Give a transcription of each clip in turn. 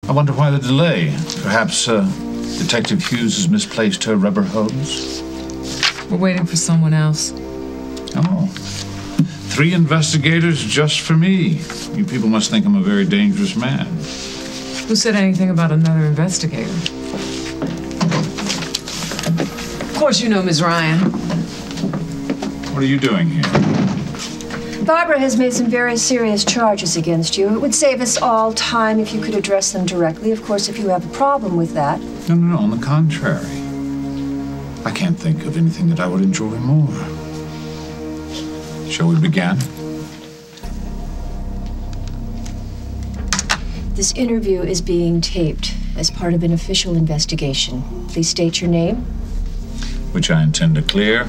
I wonder why the delay. Perhaps Detective Hughes has misplaced her rubber hose? We're waiting for someone else. Oh. 3 investigators just for me. You people must think I'm a very dangerous man. Who said anything about another investigator? Of course you know Ms. Ryan. What are you doing here? Barbara has made some very serious charges against you. It would save us all time if you could address them directly. Of course, if you have a problem with that. No, on the contrary. I can't think of anything that I would enjoy more. Shall we begin? This interview is being taped as part of an official investigation. Please state your name. Which I intend to clear.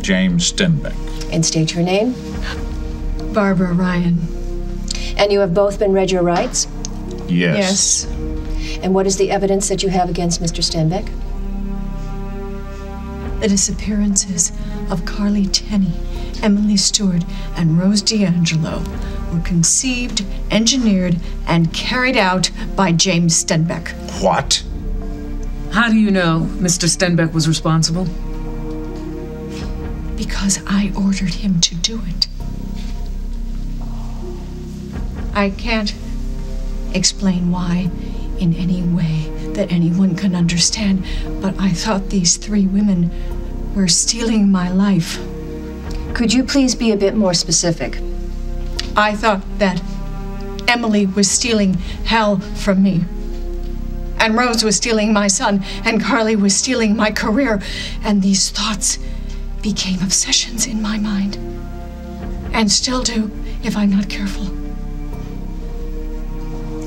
James Stenbeck. And state your name. Barbara Ryan. And you have both been read your rights? Yes. And what is the evidence that you have against Mr. Stenbeck? The disappearances of Carly Tenney, Emily Stewart, and Rose D'Angelo were conceived, engineered, and carried out by James Stenbeck. What? How do you know Mr. Stenbeck was responsible? Because I ordered him to do it. I can't explain why in any way that anyone can understand, but I thought these 3 women were stealing my life. Could you please be a bit more specific? I thought that Emily was stealing hell from me, and Rose was stealing my son, and Carly was stealing my career, and these thoughts became obsessions in my mind, and still do if I'm not careful.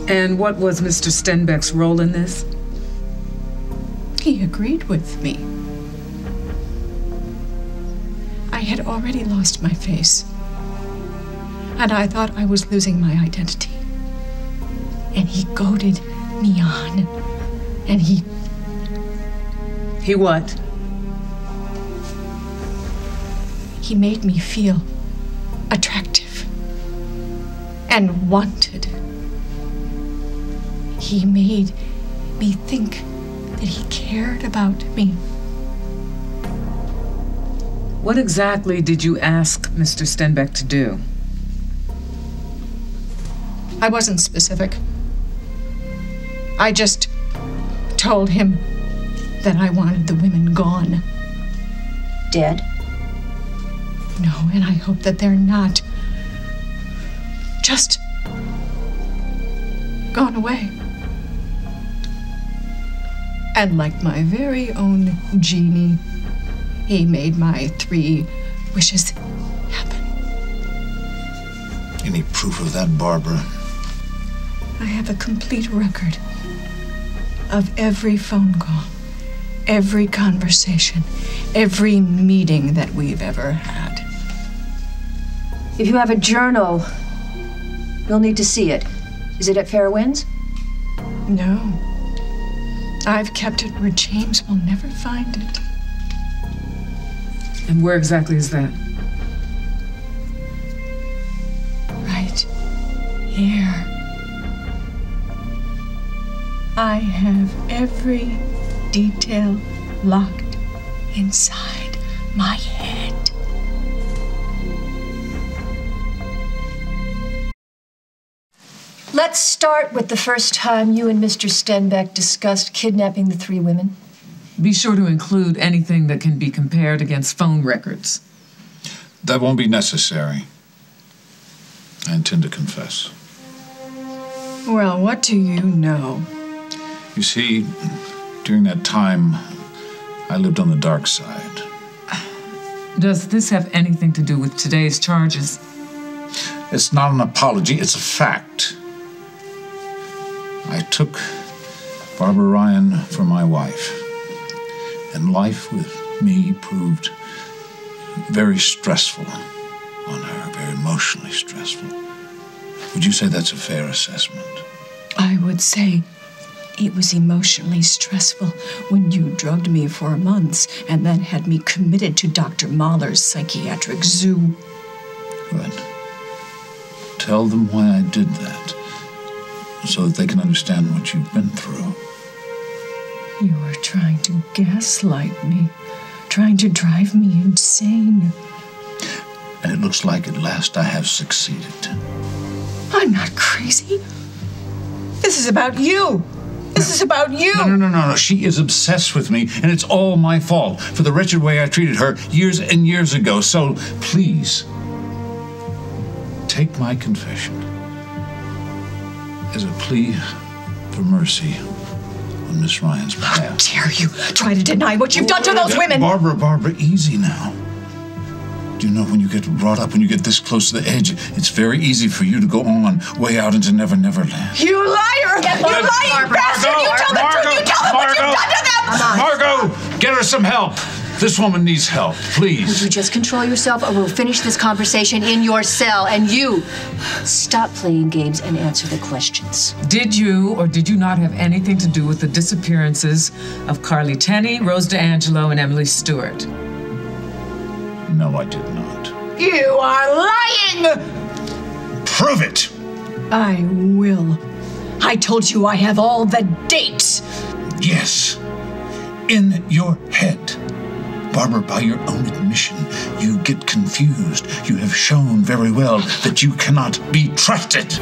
And what was Mr. Stenbeck's role in this? He agreed with me. I had already lost my face, and I thought I was losing my identity. And he goaded me on, and he... He what? He made me feel attractive and wanted. He made me think that he cared about me. What exactly did you ask Mr. Stenbeck to do? I wasn't specific. I just told him that I wanted the women gone. Dead? No, and I hope that they're not. Just gone away. And like my very own genie, he made my 3 wishes happen. Any proof of that, Barbara? I have a complete record of every phone call, every conversation, every meeting that we've ever had. If you have a journal, you'll need to see it. Is it at Fairwinds? No. I've kept it where James will never find it. And where exactly is that? Right here. I have every detail locked inside my head. Let's start with the first time you and Mr. Stenbeck discussed kidnapping the 3 women. Be sure to include anything that can be compared against phone records. That won't be necessary. I intend to confess. Well, what do you know? You see, during that time, I lived on the dark side. Does this have anything to do with today's charges? It's not an apology, it's a fact. I took Barbara Ryan for my wife, and life with me proved very stressful on her, very emotionally stressful. Would you say that's a fair assessment? I would say it was emotionally stressful when you drugged me for months and then had me committed to Dr. Mahler's psychiatric zoo. Good. Tell them why I did that. so that they can understand what you've been through. You are trying to gaslight me, trying to drive me insane. And it looks like at last I have succeeded. I'm not crazy. This is about you. This is about you. No. She is obsessed with me, and it's all my fault for the wretched way I treated her years and years ago. So, please, take my confession as a plea for mercy on Miss Ryan's behalf. How dare you try to deny what you've done to those women? Barbara, easy now. Do you know when you get wrought up, when you get this close to the edge, it's very easy for you to go on way out into Never Never Land. You liar! You lying bastard! You tell the truth! You tell them what you've done to them! Margot, get her some help. This woman needs help, please. Would you just control yourself, or we'll finish this conversation in your cell, and you stop playing games and answer the questions. Did you or did you not have anything to do with the disappearances of Carly Tenney, Rose DeAngelo, and Emily Stewart? No, I did not. You are lying! Prove it! I will. I told you I have all the dates. Yes, in your head. Barbara, by your own admission, you get confused. You have shown very well that you cannot be trusted.